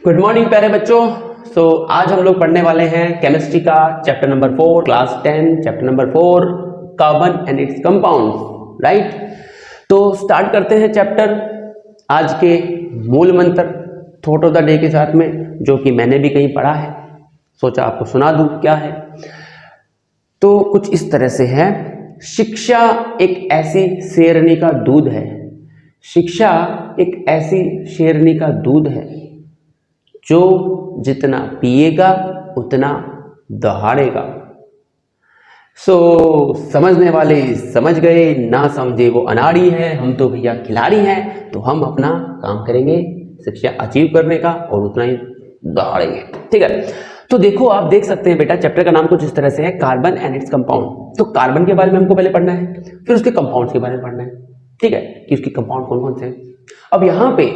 Good morning प्यारे बच्चों। आज हम लोग पढ़ने वाले हैं केमिस्ट्री का chapter number 4 class 10 chapter number 4 carbon and it's compounds. Right, तो स्टार्ट करते हैं चैप्टर। आज के मूल मंत्र थॉट ऑफ द डे के साथ में, जो कि मैंने भी कहीं पढ़ा है, सोचा आपको सुना दूं क्या है। तो कुछ इस तरह से है, शिक्षा एक ऐसी शेरनी का दूध है, शिक्षा एक ऐसी शेरनी का दूध है जो जितना पिएगा उतना दहाड़ेगा। समझने वाले समझ गए, ना समझे वो अनाड़ी है। हम तो भैया खिलाड़ी हैं, तो हम अपना काम करेंगे शिक्षा अचीव करने का और उतना ही दहाड़ेंगे। ठीक है, तो देखो आप देख सकते हैं बेटा, चैप्टर का नाम कुछ इस तरह से है, कार्बन एंड इट्स कंपाउंड। तो कार्बन के बारे में हमको पहले पढ़ना है, फिर उसके कंपाउंड्स के बारे में पढ़ना है। ठीक है, कि उसके कंपाउंड कौन कौन से हैं। अब यहाँ पे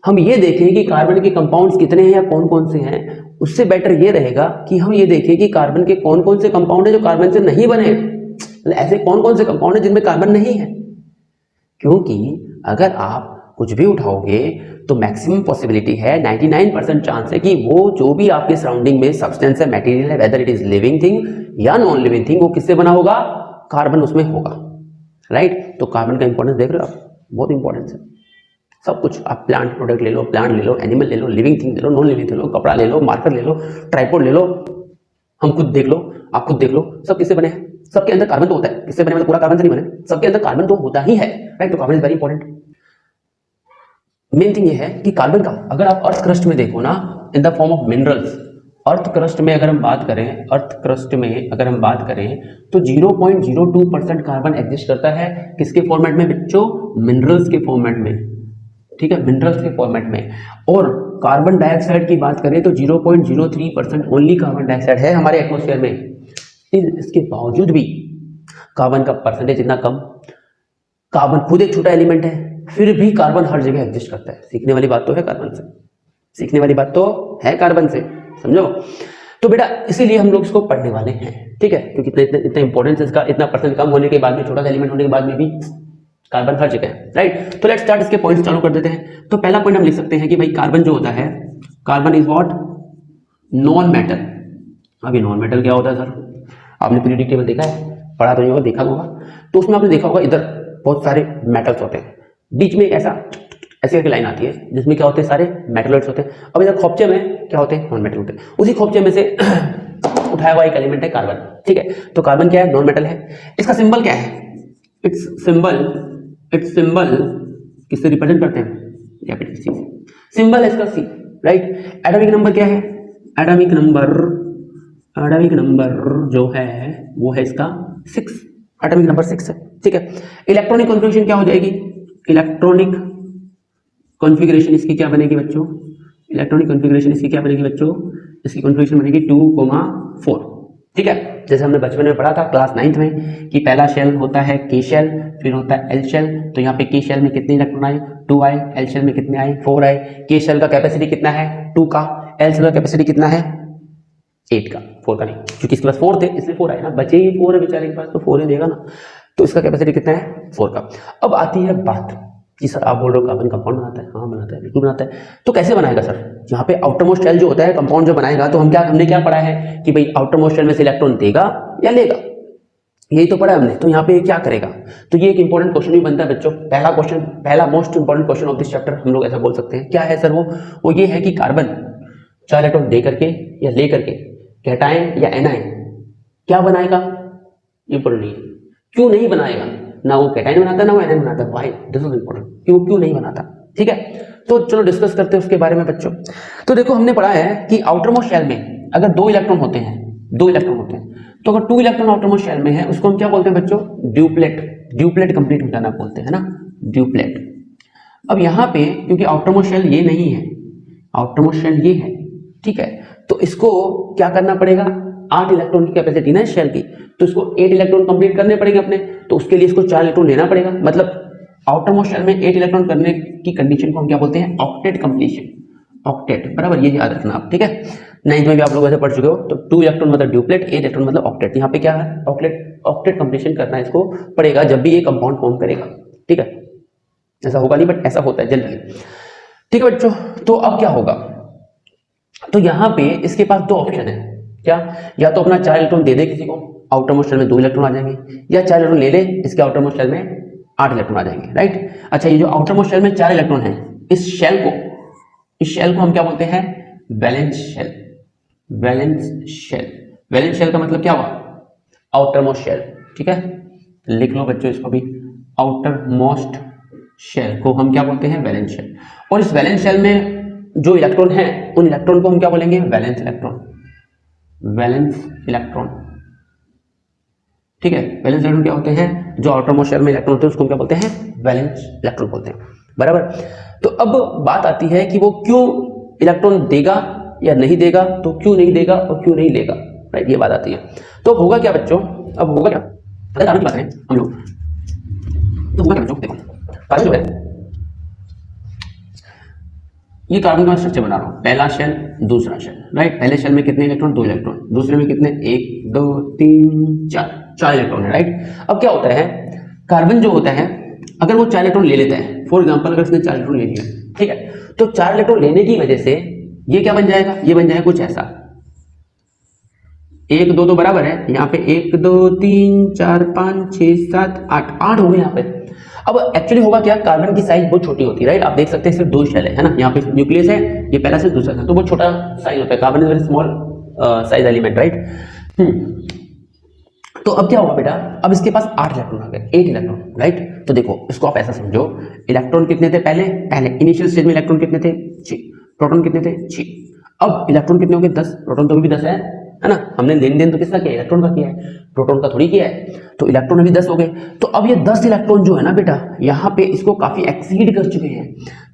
हम ये देखें कि कार्बन के कंपाउंड्स कितने हैं या कौन कौन से हैं। उससे बेटर ये रहेगा कि हम ये देखें कि कार्बन के कौन कौन से कंपाउंड है जो कार्बन से नहीं बने, मतलब ऐसे कौन कौन से कंपाउंड है जिनमें कार्बन नहीं है। क्योंकि अगर आप कुछ भी उठाओगे तो मैक्सिमम पॉसिबिलिटी है, 99% चांस है कि वो जो भी आपके सराउंडिंग में सब्सटेंस है, मटेरियल है, whether it is living thing या नॉन लिविंग थिंग, वो किससे बना होगा, कार्बन उसमें होगा। राइट, तो कार्बन का इंपॉर्टेंस देख रहे हो आप, बहुत इंपॉर्टेंस है। सब कुछ आप प्लांट प्रोडक्ट ले लो, प्लांट ले लो, एनिमल ले लो, लिविंग थिंग ले लो, नॉन लिविंग ले लो, कपड़ा ले लो, मार्कर ले लो, ट्राइपॉड ले लो, हम खुद देख लो, आप खुद देख लो, सब किससे बने हैं। सबके अंदर कार्बन तो होता है, किससे बने मतलब पूरा कार्बन से नहीं बने, सबके अंदर कार्बन तो होता ही है। राइट, तो carbon is very important. Main thing ये है कि कार्बन का अगर आप अर्थ क्रस्ट में देखो ना, in the form of minerals, earth crust में अगर हम बात करें, अर्थ क्रस्ट में अगर हम बात करें तो 0.02% कार्बन एग्जिस्ट करता है। किसके फॉर्मेट में बच्चों, मिनरल्स के फॉर्मेट में। ठीक है, मिनरल्स के फॉर्मेट में। और कार्बन डाइऑक्साइड की बात करें तो 0.03% ओनली कार्बन डाइऑक्साइड है हमारे एटमॉस्फेयर में। इसके बावजूद भी कार्बन का परसेंटेज इतना कम, कार्बन खुद एक छोटा एलिमेंट है, फिर भी कार्बन हर जगह एग्जिस्ट करता है। सीखने वाली बात तो है कार्बन से, सीखने वाली बात तो है कार्बन से, समझो। तो बेटा इसीलिए हम लोग इसको पढ़ने वाले हैं। ठीक है, क्योंकि इतना इंपॉर्टेंस इसका, इतना परसेंट कम होने के बाद में, छोटा एलिमेंट होने के बाद में भी कार्बन हर जगह है। राइट, तो लेट्स स्टार्ट, इसके पॉइंट्स चालू कर देते हैं। तो पहला पॉइंट हम लिख सकते हैं कि भाई कार्बन जो होता है, carbon is what, non metal. अभी नॉन मेटल क्या होता है सर, आपने पीरियोडिक टेबल देखा है, पढ़ा तो नहीं होगा, देखा होगा। तो उसमें आपने देखा होगा इधर बहुत सारे मेटल्स होते हैं, बीच में ऐसा ऐसी एक लाइन आती है जिसमें क्या होते हैं, सारे मेटल्स होते हैं। अब इधर खोपचे में क्या होते हैं, नॉन मेटल होते हैं। उसी खोपचे में से उठाया हुआ एक एलिमेंट है कार्बन। ठीक है, तो कार्बन क्या है, नॉन मेटल है। इसका सिंबल क्या है, इट्स सिंबल किससे रिप्रेजेंट करते हैं, कैपिटल सी से। सिंबल है इसका सी। राइट, एटॉमिक नंबर क्या है, एटॉमिक नंबर जो है वो है इसका 6, एटॉमिक नंबर 6 है। ठीक है, इलेक्ट्रॉनिक कॉन्फ़िगरेशन क्या हो जाएगी, इलेक्ट्रॉनिक कॉन्फ़िगरेशन इसकी क्या बनेगी बच्चों, इलेक्ट्रॉनिक कॉन्फ़िगरेशन इसकी क्या बनेगी बच्चों, इसकी कॉन्फ़िगरेशन बनेगी 2,4। ठीक है, जैसे हमने बचपन में पढ़ा था क्लास 9th में कि पहला शेल होता है के शेल, फिर होता है एल शेल। तो यहाँ पे के शेल में कितने इलेक्ट्रॉन आए, 2 आए, एल शेल में कितने आए, 4 आए। के शेल का कैपेसिटी कितना है, 2 का, एल शेल का कैपेसिटी कितना है, 8 का, 4 का नहीं, क्योंकि इसके पास 4 थे इसलिए 4 आए ना, बचे ही 4 है बेचारे के पास, तो 4 ही देगा ना। तो इसका कैपेसिटी कितना है, 4 का। अब आती है बात कि सर आप बोल रहे हो कार्बन कंपाउंड बनाता है, हाँ बनाता है, बिल्कुल बनाता है। तो कैसे बनाएगा सर, यहाँ पे आउटर मोस्ट शेल जो होता है, कंपाउंड जो बनाएगा, तो हमने क्या पढ़ा है कि भाई आउटर मोस्ट शेल में से इलेक्ट्रॉन देगा या लेगा, यही तो पढ़ा हमने। तो यहाँ पे क्या करेगा, तो ये एक इंपॉर्टेंट क्वेश्चन भी बनता है बच्चों। पहला क्वेश्चन, पहला most important question of this chapter, हम लोग ऐसा बोल सकते हैं। क्या है सर वो ये है कि कार्बन 4 इलेक्ट्रॉन दे करके या ले करके, कैटायन या एनायन क्या बनाएगा, इंपॉर्टेंट नहीं है। क्यों नहीं बनाएगा, ना वो कैटायन बनाता ना वो एनायन बनाता, व्हाई, दिस इज इंपॉर्टेंट, क्यों नहीं बनाता। ठीक है, तो चलो डिस्कस करते हैं उसके बारे में बच्चों। तो देखो हमने पढ़ा है कि आउटर मोस्ट शेल में अगर 2 इलेक्ट्रॉन होते हैं, 2 इलेक्ट्रॉन होते हैं, तो अगर 2 इलेक्ट्रॉन आउटर मोस्ट शेल में है, उसको हम क्या बोलते हैं बच्चों, ड्यूप्लेट कंप्लीट हो जाना बोलते हैं ना, ड्यूप्लेट। अब यहाँ पे क्योंकि आउटर मोस्ट शेल ये नहीं है, आउटर मोस्ट शेल ये है, ठीक है, तो इसको क्या करना पड़ेगा, 8 इलेक्ट्रॉन की कैपेसिटी ना शेल की, तो इसको 8 इलेक्ट्रॉन कंप्लीट करने पड़ेंगे अपने। तो उसके लिए इसको 4 इलेक्ट्रॉन लेना पड़ेगा, मतलब आउटर मोस्ट शेल में 8 इलेक्ट्रॉन करने की कंडीशन को हम क्या बोलते हैं, ऑक्टेट कंप्लीशन, ऑक्टेट, बराबर, ये याद रखना आप। ठीक है, 9th में भी आप लोग ऐसे पढ़ चुके हो। तो 2 इलेक्ट्रॉन मतलब ड्यूप्लेट, 8 इलेक्ट्रॉन मतलब ऑक्टेट। यहाँ पे क्या है, ऑक्टेट कंप्लीशन करना इसको पड़ेगा जब भी ये कंपाउंड फॉर्म करेगा। ठीक है, ऐसा होगा नहीं बट ऐसा होता है जनरली। ठीक है बच्चों, तो अब क्या होगा, तो यहाँ पे इसके पास दो ऑप्शन है, क्या, या तो अपना 4 इलेक्ट्रॉन दे दे किसी को, आउटर मोस्ट शेल में 2 इलेक्ट्रॉन आ जाएंगे, या 4 इलेक्ट्रॉन ले ले, इसके आउटर मोस्ट शेल में 8 इलेक्ट्रॉन आ जाएंगे, राइट। अच्छा, ये जो आउटर मोस्ट शेल में 4 इलेक्ट्रॉन है, इस शेल को हम क्या बोलते हैं, वैलेंस शेल। वैलेंस शेल का मतलब क्या हुआ, आउटर मोस्ट शेल, ठीक है, लिख लो बच्चों इसको भी, आउटर मोस्ट शेल को हम क्या बोलते हैं, वैलेंस शेल। और इस वैलेंस शेल में जो इलेक्ट्रॉन है, उन इलेक्ट्रॉन को हम क्या बोलेंगे, वैलेंस इलेक्ट्रॉन। ठीक है, वैलेंस इलेक्ट्रॉन क्या होते हैं, जो आउटर मोस्ट शेल में इलेक्ट्रॉन होते हैं उसको क्या बोलते हैं, वैलेंस इलेक्ट्रॉन बोलते हैं, बराबर। तो अब बात आती है कि वो क्यों इलेक्ट्रॉन देगा या नहीं देगा, तो क्यों नहीं देगा और क्यों नहीं लेगा, राइट, ये बात आती है। तो होगा क्या बच्चों, अब होगा क्या, कार्बन की बात करें हम लोग, तो होगा क्या बच्चों, देखो कार्बन जो है, ये कार्बन का स्ट्रक्चर बना रहा हूं, पहला शेल दूसरा शेल, राइट। पहले शेल में कितने इलेक्ट्रॉन, 2 इलेक्ट्रॉन, दूसरे में कितने, 1 2 3 4 इलेक्ट्रॉन है, राइट। अब क्या होता है, कार्बन जो होता है, अगर वो 4 इलेक्ट्रॉन ले लेता है, फॉर एग्जांपल अगर इसने 4 इलेक्ट्रॉन ले लिया, ठीक है, तो 4 इलेक्ट्रॉन लेने की वजह से ये क्या बन जाएगा, ये बन जाएगा कुछ ऐसा, 1 2 तो बराबर है, यहाँ पे 1 2 3 4 5 6 7 8 हो गए यहाँ पे। अब एक्चुअली होगा क्या, कार्बन की साइज बहुत छोटी होती है, राइट, आप देख सकते हैं सिर्फ 2 शेल है ना, यहाँ पे न्यूक्लियस है, ये पहला से दूसरा से, तो बहुत छोटा साइज होता है, carbon is very small size element, right. तो अब क्या होगा बेटा, अब इसके पास 8 इलेक्ट्रॉन आ गए, 8 इलेक्ट्रॉन, राइट। तो देखो इसको आप ऐसा समझो, इलेक्ट्रॉन कितने थे पहले इनिशियल स्टेज में इलेक्ट्रॉन कितने थे, 6, प्रोटॉन कितने थे, 6, अब इलेक्ट्रॉन कितने हो गए, 10, प्रोटॉन तो अभी भी 10 है ना, हमने लेन देन तो किसका किया, इलेक्ट्रॉन का किया है, प्रोटॉन का थोड़ी किया है, तो इलेक्ट्रॉन अभी 10 हो गए। तो अब ये 10 इलेक्ट्रॉन जो है ना बेटा, यहाँ पे इसको काफी एक्सीड कर चुके हैं,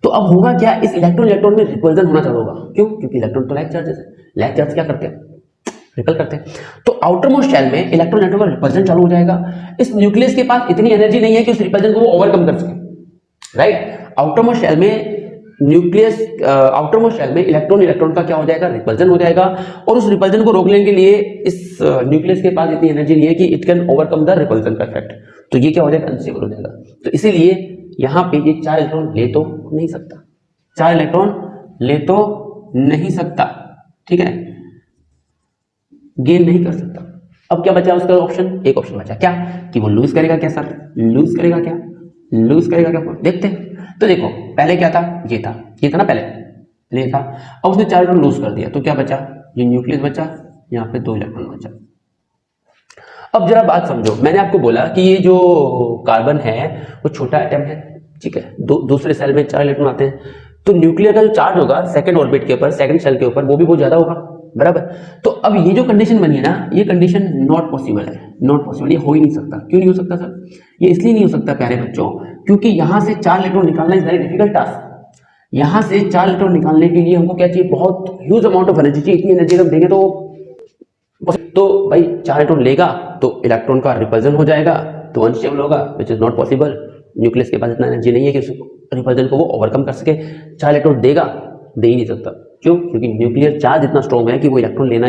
तो अब होगा क्या, इस इलेक्ट्रॉन में रिपल्जन होना चालू होगा, क्यों, क्योंकि इलेक्ट्रॉन तो लाइक चार्जेस है, लाइक चार्ज क्या करते हैं, रिपल करते हैं। तो आउटर मोस्ट शेल में इलेक्ट्रॉन का रिपल्जन चालू हो जाएगा, इस न्यूक्लियस के पास इतनी एनर्जी नहीं है कि उस रिपल्जन को वो ओवरकम कर सके, राइट। आउटर मोस्ट शेल में आउटर मोस्ट शेल में इलेक्ट्रॉन का क्या हो जाएगा, रिपल्जन हो जाएगा, और उस रिपल्जन को रोकने के लिए इस न्यूक्लियस के पास इतनी एनर्जी नहीं है कि it can overcome the repulsion का इफेक्ट, तो ये क्या हो जाएगा, अनस्टेबल हो जाएगा। तो इसीलिए यहाँ पे ये 4 इलेक्ट्रॉन ले तो नहीं सकता, 4 इलेक्ट्रॉन ले तो नहीं सकता, ठीक है, गेन नहीं कर सकता। अब क्या बचा उसका ऑप्शन, एक ऑप्शन बचा क्या, कि वो लूज करेगा क्या सर, लूज करेगा क्या, देखते हैं। तो देखो पहले क्या था, ये था ना पहले ये था, अब उसने 4 इलेक्ट्रॉन लूज कर दिया, तो क्या बचा, ये न्यूक्लियस बचा, यहाँ पे 2 इलेक्ट्रॉन बचा। अब जरा बात समझो, मैंने आपको बोला कि ये जो कार्बन है वो छोटा एटम है, ठीक है, दूसरे सेल में 4 इलेक्ट्रॉन आते हैं, तो न्यूक्लियर का जो चार्ज होगा सेकंड ऑर्बिट के ऊपर, सेकंड शेल के ऊपर, वो भी बहुत ज्यादा होगा, बराबर। तो अब ये जो कंडीशन बनी है ना, ये कंडीशन नॉट पॉसिबल है, नॉट पॉसिबल, ये हो ही नहीं सकता। क्यों नहीं हो सकता सर, ये इसलिए नहीं हो सकता प्यारे बच्चों, क्योंकि यहां से 4 इलेक्ट्रॉन निकालना इज वेरी डिफिकल्ट टास्क। यहां से 4 इलेक्ट्रॉन निकालने के लिए हमको क्या चाहिए, बहुत ह्यूज अमाउंट ऑफ एनर्जी चाहिए, इतनी एनर्जी हम देंगे तो भाई 4 इलेक्ट्रॉन लेगा तो इलेक्ट्रॉन का रिपल्जन हो जाएगा, तो अनस्टेबल होगा, which is not possible. Nucleus के पास इतना एनर्जी नहीं है कि उस रिपल्जन को वो ओवरकम कर सके। 4 इलेक्ट्रॉन देगा, दे ही नहीं सकता, क्यों, क्योंकि न्यूक्लियर चार्ज इतना स्ट्रॉन्ग है कि वो इलेक्ट्रॉन लेना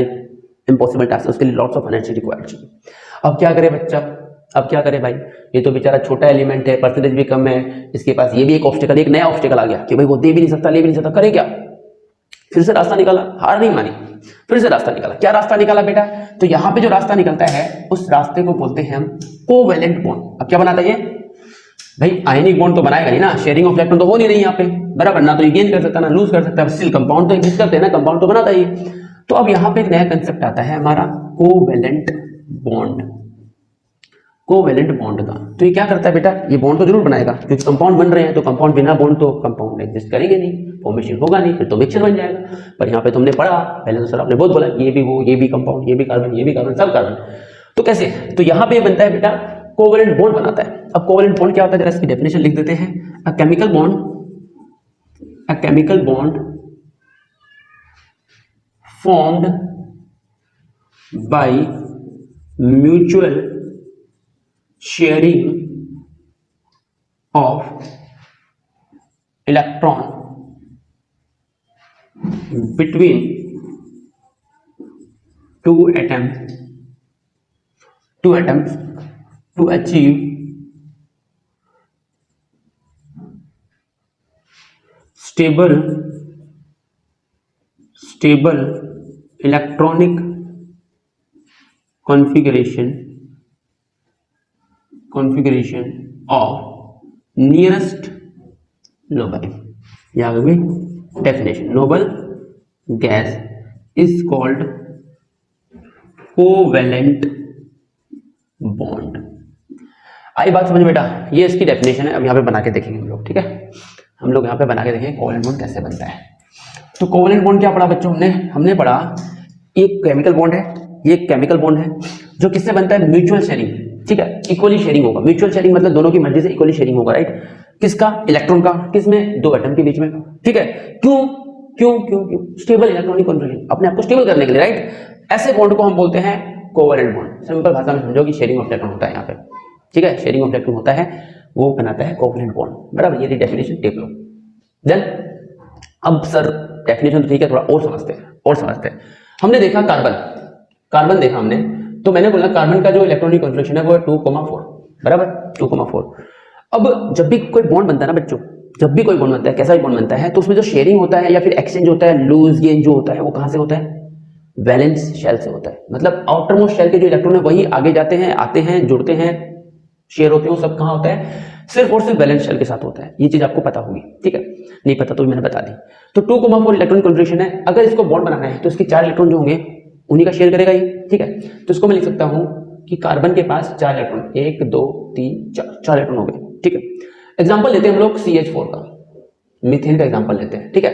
इम्पॉसिबल टास्क है, उसके लिए लॉट्स ऑफ एनर्जी रिक्वायर्ड चाहिए। अब क्या करे बच्चा, अब क्या करे भाई, ये तो बेचारा छोटा एलिमेंट है, परसेंटेज भी कम है, इसके पास ये भी एक ऑब्स्टेकल, एक नया ऑब्स्टेकल आ गया कि भाई वो दे भी नहीं सकता, ले भी नहीं सकता, करे क्या, फिर से रास्ता निकाला, हार नहीं मानी, फिर से रास्ता निकाला। क्या रास्ता निकाला बेटा, तो यहां पे जो रास्ता निकलता है उस रास्ते को बोलते हैं हम कोवेलेंट बॉन्ड। अब क्या बनाता है ये भाई, आयनिक बॉन्ड तो बनाएगा नहीं ना, शेयरिंग ऑफ इलेक्ट्रॉन तो हो नहीं रही यहाँ पे, बराबर, ना तो ये गेन कर सकता ना लूज कर सकता है, स्टिल कंपाउंड तो एग्जिस्ट करते हैं ना, कंपाउंड तो बनाता ही। तो अब यहाँ पे एक नया कंसेप्ट आता है हमारा कोवेलेंट बॉन्ड, कोवेलेंट बॉन्ड का। तो ये क्या करता है बेटा, ये बॉन्ड तो जरूर बनाएगा, क्योंकि कंपाउंड बन रहे हैं, तो कंपाउंड बिना बॉन्ड तो कंपाउंड एग्जिस्ट करेंगे नहीं, फॉर्मेशन होगा नहीं, फिर तो मिक्सचर बन जाएगा। पर यहाँ पे तुमने पढ़ा, पहले तो सर आपने बहुत बोला ये भी वो, ये भी कंपाउंड, ये भी कार्बन, ये भी कार्बन, सब कार्बन, तो कैसे, तो यहाँ पे बनता है बेटा कोवेलेंट बॉन्ड बनाता है। अब कोवेलेंट बॉन्ड क्या होता है, जरा इसकी डेफिनेशन लिख देते हैं। A chemical bond formed by mutual sharing of electron between two atoms to achieve stable stable electronic configuration of nearest noble, यहाँ पे definition, noble gas is called covalent bond. आई बात समझ बेटा, ये इसकी डेफिनेशन है। अब यहाँ पे बना के देखेंगे हम लोग, ठीक है, हम लोग यहाँ पे बना के देखेंगे कोवेलेंट बॉन्ड कैसे बनता है। तो कोवेलेंट बॉन्ड क्या पढ़ा बच्चों, हमने पढ़ा एक केमिकल बॉन्ड है, ये केमिकल बॉन्ड है जो किससे बनता है, म्यूचुअल शेयरिंग, ठीक है, इक्वली शेयरिंग होगा। म्यूचुअल शेयरिंग मतलब दोनों की मर्जी से इक्वली शेयरिंग होगा, राइट, किसका, इलेक्ट्रॉन का, किसमें, दो एटम के बीच में, ठीक है। क्यों क्यों क्यों क्यों, स्टेबल इलेक्ट्रॉनिक कॉन्फ़िगरेशन, अपने आप को स्टेबल करने के लिए, राइट। ऐसे बॉन्ड को हम बोलते हैं कोवेलेंट बॉन्ड। सिंपल भाषा में समझो कि शेयरिंग ऑफ इलेक्ट्रॉन होता है यहाँ पे, ठीक है, शेयरिंग ऑफ इलेक्ट्रॉन होता है, वो बनाता है कोवेलेंट बॉन्ड, बराबर। ये डेफिनेशन टेक लो। देन अब सर डेफिनेशन तो ठीक है, थोड़ा और समझते हैं। हमने देखा कार्बन देखा हमने, तो मैंने बोला कार्बन का जो इलेक्ट्रॉनिक कॉन्फ़िगरेशन है वो है 2,4, बराबर, 2,4। अब जब भी कोई बॉन्ड बनता है ना बच्चों, जब भी कोई बॉन्ड बनता है, कैसा भी बॉन्ड बनता है, तो उसमें जो शेयरिंग होता है या फिर एक्सचेंज होता है, लूज गेन जो होता है, वो कहां से होता है, वैलेंस शेल से होता है। मतलब आउटर मोस्ट शेल के जो इलेक्ट्रॉन है वही आगे जाते हैं, आते हैं, जुड़ते हैं, शेयर होते हैं, वो सब कहां होता है, सिर्फ और सिर्फ वैलेंस शेल के साथ होता है। ये चीज आपको पता होगी, ठीक है, नहीं पता तो मैंने बता दी। तो 2,4 इलेक्ट्रॉनिक कॉन्फ़िगरेशन है। अगर इसको बॉन्ड बनाना है तो इसके 4 इलेक्ट्रॉन जो होंगे उन्हीं का शेयर करेगा ये, ठीक है। तो इसको मैं लिख सकता हूं कि कार्बन के पास 4 इलेक्ट्रॉन, 1 2 3 4 इलेक्ट्रॉन हो गए, ठीक है। एग्जांपल लेते हैं हम लोग CH4 का, मीथेन का एग्जांपल लेते हैं, ठीक है।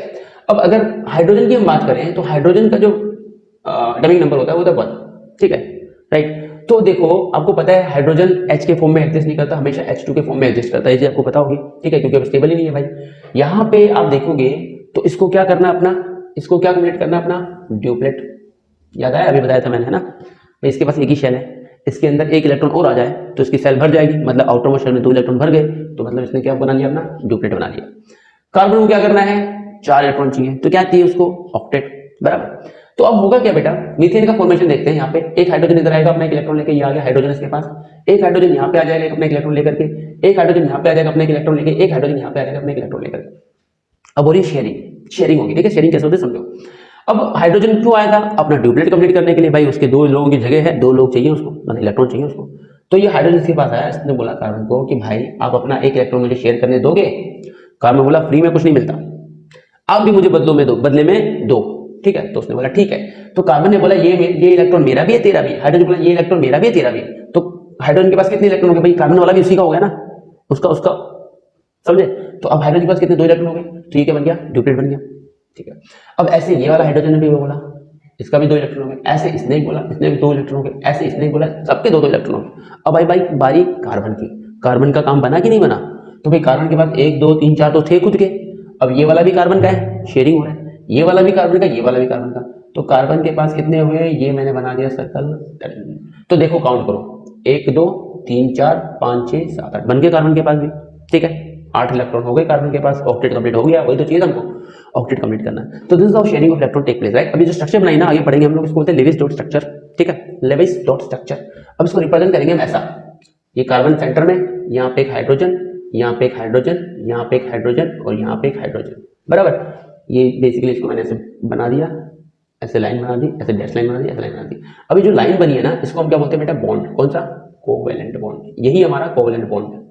अब अगर हाइड्रोजन की हम बात करें तो हाइड्रोजन का जो एटॉमिक नंबर होता है वो होता है 1, ठीक है, राइट। तो देखो आपको पता है हाइड्रोजन H के फॉर्म में एग्जिस्ट नहीं करता, हमेशा H2 के फॉर्म में एग्जिस्ट करता है, ये आपको पता होगी, ठीक है, क्योंकि अब स्टेबल ही नहीं है भाई। यहाँ पे आप देखोगे तो इसको क्या करना अपना, इसको क्या कंप्लीट करना अपना, ड्यूप्लेट, याद आया, अभी बताया था मैंने, है ना। इसके पास एक ही शेल है, इसके अंदर एक इलेक्ट्रॉन और आ जाए तो इसकी सेल भर जाएगी, मतलब आउटर मोस्ट शेल में 2 इलेक्ट्रॉन भर गए, तो मतलब इसने क्या बना लिया अपना, ड्यूप्लेट बना लिया। कार्बन को क्या करना है, 4 इलेक्ट्रॉन चाहिए, तो क्या चाहिए उसको, ऑक्टेट, बराबर। तो अब होगा क्या बेटा, मीथेन का फॉर्मेशन देखते हैं। यहाँ पे एक हाइड्रोजन इधर आएगा अपना एक इलेक्ट्रॉन लेके, ये आ गया हाइड्रोजन इसके पास, एक हाइड्रोजन यहाँ पे आ जाएगा अपना एक इलेक्ट्रॉन लेकर के, एक हाइड्रोजन यहाँ पे आ जाएगा अपना एक इलेक्ट्रॉन लेके, एक हाइड्रोजन यहाँ पे आ जाएगा अपना एक इलेक्ट्रॉन लेकर। अब हो रही शेयरिंग होगी, ठीक है, शेयरिंग कैसे होती है समझो। अब हाइड्रोजन क्यों आया था, अपना ड्यूप्लेट कंप्लीट करने के लिए, भाई उसके 2 लोगों की जगह है, 2 लोग चाहिए उसको, मतलब इलेक्ट्रॉन चाहिए उसको। तो ये हाइड्रोजन इसके पास आया, इसने बोला कार्बन को कि भाई आप अपना एक इलेक्ट्रॉन मुझे शेयर करने दोगे। कार्बन बोला फ्री में कुछ नहीं मिलता, आप भी मुझे बदले में दो, ठीक है। तो उसने बोला ठीक है। तो कार्बन ने बोला ये इलेक्ट्रॉन मेरा भी है तेरा भी है, हाइड्रोजन बोला ये इलेक्ट्रॉन मेरा भी है तेरा भी है। तो हाइड्रोजन के पास कितने इलेक्ट्रॉन हो गए भाई, कार्बन वाला भी उसी का हो गया ना, उसका समझे। तो अब हाइड्रोजन के पास कितने, 2 इलेक्ट्रॉन हो गए, तो ये क्या बन गया, ड्यूप्लेट बन गया, ठीक है। अब ऐसे ये वाला हाइड्रोजन ने भी बोला, इसका भी 2 इलेक्ट्रॉन हो गए, ऐसे इसने भी बोला, इसने भी 2 इलेक्ट्रॉन हो गए, ऐसे इसने भी बोला, सबके 2 इलेक्ट्रॉन हो गए। अब भाई बारी कार्बन की, कार्बन का काम बना कि नहीं बना, तो भाई कार्बन के पास 1 2 3 4 तो थे खुद के। अब ये वाला भी कार्बन का है, शेयरिंग हो रहा है, ये वाला भी कार्बन का, ये वाला भी कार्बन का, तो कार्बन के पास कितने हुए, ये मैंने बना दिया सर्कल। तो देखो काउंट करो, 1 2 3 4 5 6 7 8 बन गए कार्बन के पास भी, ठीक है, 8 इलेक्ट्रॉन हो गए कार्बन के पास, ऑक्टेट कंप्लीट हो गया, वही तो चाहिए हमको, ऑक्टेट कंप्लीट करना है। तो this is how sharing of electron take place, right. अभी जो स्ट्रक्चर बनाई ना, आगे पढ़ेंगे हम लोग, इसको बोलते हैं लेविस डॉट स्ट्रक्चर, ठीक है, लेविस डॉट स्ट्रक्चर। अब इसको रिप्रेजेंट करेंगे हम ऐसा, ये कार्बन सेंटर में, यहाँ पे एक हाइड्रोजन, यहाँ पे एक हाइड्रोजन, यहाँ पे एक हाइड्रोजन और यहाँ पे एक हाइड्रोजन, बराबर। ये बेसिकली इसको मैंने ऐसे बना दिया, ऐसे लाइन बना दी, ऐसे डैश लाइन बना दी, ऐसे लाइन बना दी। अभी जो लाइन बनी है ना, इसको हम क्या बोलते हैं बेटा, बॉन्ड। कौन सा, कोवेलेंट बॉन्ड, यही हमारा कोवेलेंट बॉन्ड है।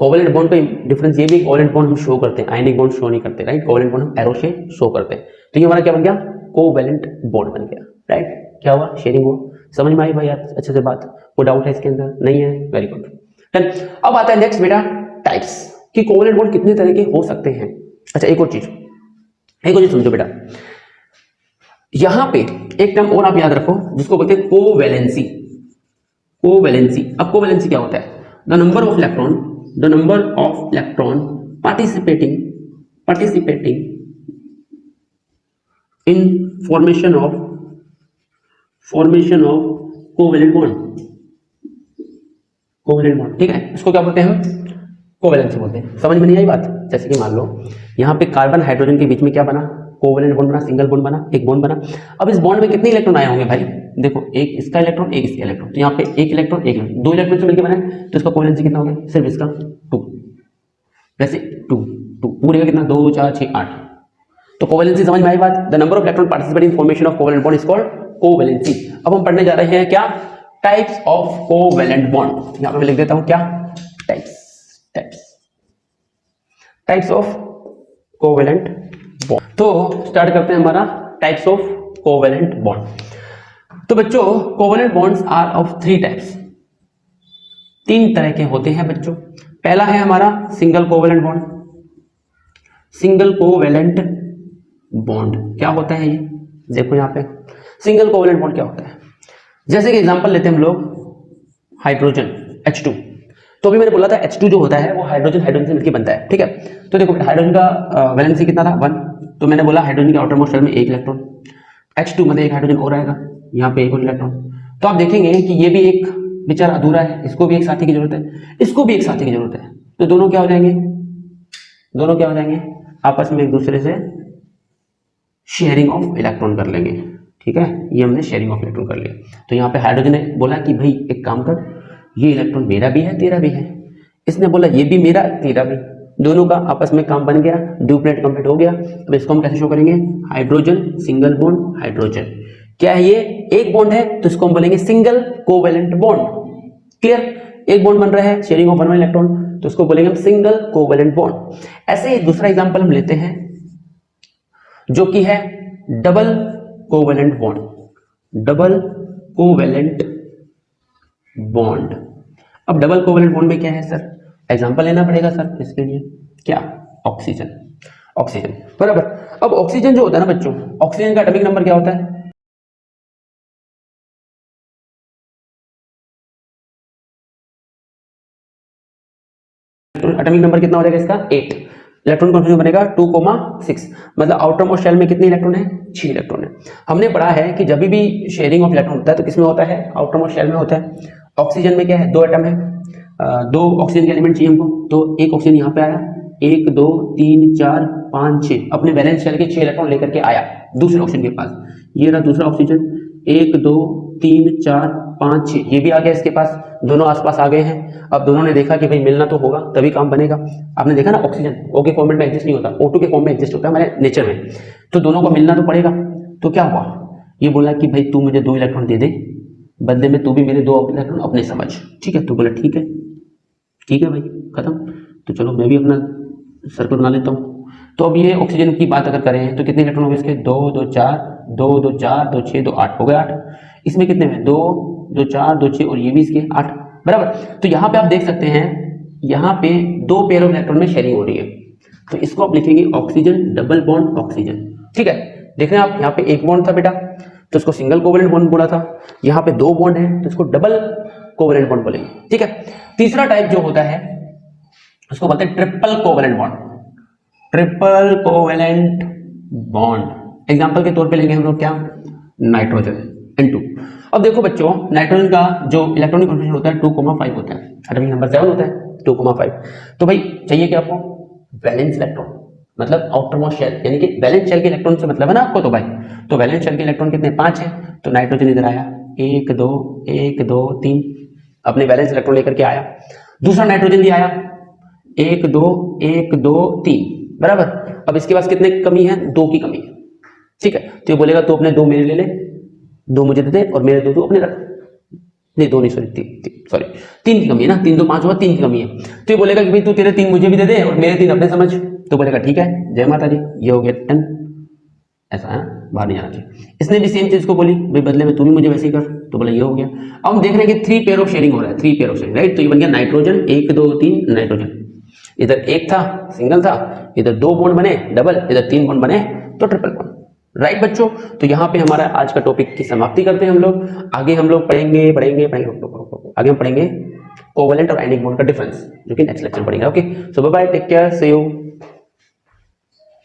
कोवेलेंट बॉन्ड का डिफरेंस ये भी, कोवेलेंट बॉन्ड हम शो करते हैं, आयनिक बॉन्ड शो नहीं करते, राइट। कोवेलेंट बॉन्ड हम एरो से शो करते हैं। तो ये हमारा क्या बन गया, कोवेलेंट बॉन्ड बन गया, राइट। क्या हुआ, शेयरिंग हुआ, समझ में आई भाई अच्छे से बात, कोई डाउट है इसके अंदर, नहीं है, वेरी गुड। डन। अब आता है नेक्स्ट बेटा टाइप्स, कि कोवेलेंट बॉन्ड कितने तरह के हो सकते हैं। अच्छा एक और चीज समझो बेटा, यहां पे एक टर्म और आप याद रखो जिसको बोलते हैं कोवैलेंसी। अब कोवैलेंसी क्या होता है, the number of electron participating in formation of covalent bond, ठीक है, इसको क्या बोलते हैं, कोवैलेंसी बोलते हैं। समझ में नहीं आई बात। जैसे कि मान लो यहाँ पे कार्बन हाइड्रोजन के बीच में क्या बना, कोवैलेंट बॉन्ड बना, सिंगल बॉन्ड बना, एक बॉन्ड बना। अब इस बॉन्ड में कितने इलेक्ट्रॉन आए होंगे भाई, देखो एक इसका इलेक्ट्रॉन, एक इसका इलेक्ट्रॉन, तो यहाँ पे एक इलेक्ट्रॉन 2 इलेक्ट्रॉन से मिलकर बना है, तो इसका कोवैलेंसी कितना हो गया, सिर्फ इसका 2, वैसे 2 पूरे का कितना, 2 4 6 8, तो कोवैलेंसी समझ में आई बात। The number of electron participating in formation of covalent bond is called covalency. अब हम पढ़ने जा रहे हैं क्या, टाइप्स ऑफ कोवैलेंट बॉन्ड। यहां पे मैं लिख देता हूं क्या, टाइप्स ऑफ कोवैलेंट बॉन्ड। तो स्टार्ट करते हैं हमारा टाइप्स ऑफ कोवैलेंट बॉन्ड। तो बच्चों covalent bonds are of 3 types, 3 तरह के होते हैं बच्चों। पहला है हमारा single covalent bond. Single covalent bond क्या होता है ये देखो यहाँ पे, सिंगल कोवैलेंट बॉन्ड क्या होता है। जैसे कि एग्जांपल लेते हैं हम लोग हाइड्रोजन H2। तो अभी मैंने बोला था H2 जो होता है वो हाइड्रोजन से मिलकर बनता है, ठीक है। तो देखो हाइड्रोजन का वैलेंसी कितना था 1, तो मैंने बोला हाइड्रोजन के आउटर मोस्ट शेल में 1 इलेक्ट्रॉन, H2 मतलब एक हाइड्रोजन और आएगा, यहाँ पे 1 और इलेक्ट्रॉन। तो आप देखेंगे कि ये भी एक बेचारा अधूरा है, इसको भी एक साथी की जरूरत है, इसको भी एक साथी की जरूरत है। तो दोनों क्या हो जाएंगे, दोनों क्या हो जाएंगे, आपस में एक दूसरे से शेयरिंग ऑफ इलेक्ट्रॉन कर लेंगे, ठीक है। ये हमने शेयरिंग ऑफ इलेक्ट्रॉन कर लिया। तो यहाँ पे हाइड्रोजन ने बोला कि भाई एक काम कर, ये इलेक्ट्रॉन मेरा भी है तेरा भी है, इसने बोला ये भी मेरा तेरा भी, दोनों का आपस में काम बन गया, ड्यूप्लेट कंप्लीट हो गया। अब इसको हम कैसे शो करेंगे, हाइड्रोजन सिंगल बॉन्ड हाइड्रोजन, क्या है ये एक बॉन्ड है तो इसको हम बोलेंगे सिंगल कोवैलेंट बॉन्ड। क्लियर, एक बॉन्ड बन रहा है शेयरिंग ऑफ 1 इलेक्ट्रॉन, तो इसको बोलेंगे हम सिंगल कोवैलेंट बॉन्ड। ऐसे ही दूसरा एग्जांपल हम लेते हैं जो कि है double covalent bond. Double covalent bond, अब डबल कोवैलेंट बॉन्ड में क्या है सर, एग्जांपल लेना पड़ेगा सर इसके लिए, क्या, ऑक्सीजन, ऑक्सीजन बराबर। अब ऑक्सीजन जो होता है ना बच्चों, ऑक्सीजन का एटॉमिक नंबर क्या होता है, एटॉमिक नंबर कितना हो जाएगा इसका 8, इलेक्ट्रॉन कॉन्फिगरेशन बनेगा 2,6, मतलब आउटर मोस्ट शेल में कितने इलेक्ट्रॉन है, 6 इलेक्ट्रॉन है। हमने पढ़ा है कि जब भी शेयरिंग ऑफ इलेक्ट्रॉन होता है तो किसमें होता है, आउटर मोस्ट शेल में होता है। ऑक्सीजन में क्या है, 2 एटम है, 2 ऑक्सीजन के एलिमेंट चाहिए हमको, तो एक ऑक्सीजन यहाँ पे आया, 1 2 3 4 5 6, अपने वैलेंस शेल के 6 इलेक्ट्रॉन लेकर के आया दूसरे ऑक्सीजन के पास। ये रहा दूसरा ऑक्सीजन, 1 2 3 4 5 6, ये भी आ गया इसके पास, दोनों आसपास आ गए हैं। अब दोनों ने देखा कि भाई मिलना तो होगा तभी काम बनेगा। आपने देखा ना ऑक्सीजन O के फॉर्मेट में एग्जिस्ट नहीं होता, O2 के फॉर्म में एग्जिस्ट होता है हमारे नेचर में, तो दोनों को मिलना तो पड़ेगा। तो क्या हुआ, ये बोला कि भाई तू मुझे 2 इलेक्ट्रॉन दे दे, बदले में तू भी मेरे 2 इलेक्ट्रॉन अपने समझ, ठीक है। तो बोला ठीक है, ठीक है भाई खत्म, तो चलो मैं भी अपना सर्कल बना लेता हूँ। तो अब ये ऑक्सीजन की बात अगर करें तो कितने इलेक्ट्रॉन हो गए इसके, 2 2 4 2 2 4 2 6 2 8 हो गए 8। इसमें कितने में 2 2 4 2 6 और ये भी इसके 8 बराबर। तो यहाँ पे आप देख सकते हैं यहाँ पे 2 पेयर ऑफ इलेक्ट्रॉन में शेयरिंग हो रही है, तो इसको आप लिखेंगे ऑक्सीजन डबल बॉन्ड ऑक्सीजन, ठीक है। देख रहे हैं आप यहाँ पे एक बॉन्ड था बेटा तो इसको सिंगल कोवैलेंट बॉन्ड बोला था, यहाँ पे 2 बॉन्ड है तो इसको डबल कोवैलेंट बॉन्ड बोलेंगे, ठीक है। तीसरा टाइप जो होता है उसको बोलते हैं triple covalent bond. Triple covalent bond example के तौर पे लेंगे हम लोग क्या, नाइट्रोजन N2। अब देखो बच्चों नाइट्रोजन का जो इलेक्ट्रॉनिक कॉन्फिगरेशन होता है 2,5 होता है, एटॉमिक नंबर 7 होता है 2,5। तो भाई चाहिए क्या आपको, वैलेंस इलेक्ट्रॉन, मतलब आउटर मोस्ट शेल, यानी कि वैलेंस शेल के इलेक्ट्रॉन से मतलब है ना आपको। तो भाई तो वैलेंस शेल के इलेक्ट्रॉन कितने 5 है, तो नाइट्रोजन इधर आया 1 2 1 2 3, अपने वैलेंस इलेक्ट्रॉन लेकर के आया। दूसरा नाइट्रोजन भी आया 1 2 1 2 3 बराबर। अब इसके पास कितने कमी है, 2 की कमी है, ठीक है। तो ये बोलेगा तू अपने 2 मेरे ले ले, 2 मुझे दे दे और मेरे 2 अपने रख, नहीं 2 नहीं सॉरी 3 की कमी है ना, 3 2 5 हुआ, 3 की कमी है। तो ये बोलेगा कि भाई तू तेरे 3 मुझे भी दे दे और मेरे 3 अपने समझ, तो बोलेगा ठीक है जय माता दी, ये हो गया 10, ऐसा है बाहर नहीं आना चाहिए। इसने भी सेम चीज को बोली भाई बदले में तू भी मुझे वैसे ही कर, तो बोला ये हो गया। अब हम देख रहे हैं कि 3 पेयर ऑफ शेयरिंग हो रहा है, 3 पेयर ऑफ शेयरिंग राइट। तो ये बन गया नाइट्रोजन 1 2 3 नाइट्रोजन, इधर एक था सिंगल था, इधर 2 बॉन्ड बने डबल, इधर 3 बॉन्ड बने तो ट्रिपल बॉन्ड, राइट बच्चों। तो यहाँ पे हमारा आज का टॉपिक की समाप्ति करते हैं हम लोग। आगे हम लोग पढ़ेंगे आगे हम पढ़ेंगे कोवैलेंट और आयनिक बॉन्ड का डिफरेंस, जो कि नेक्स्ट लेक्चर पढ़ेंगे। Okay so bye bye, take care, see you.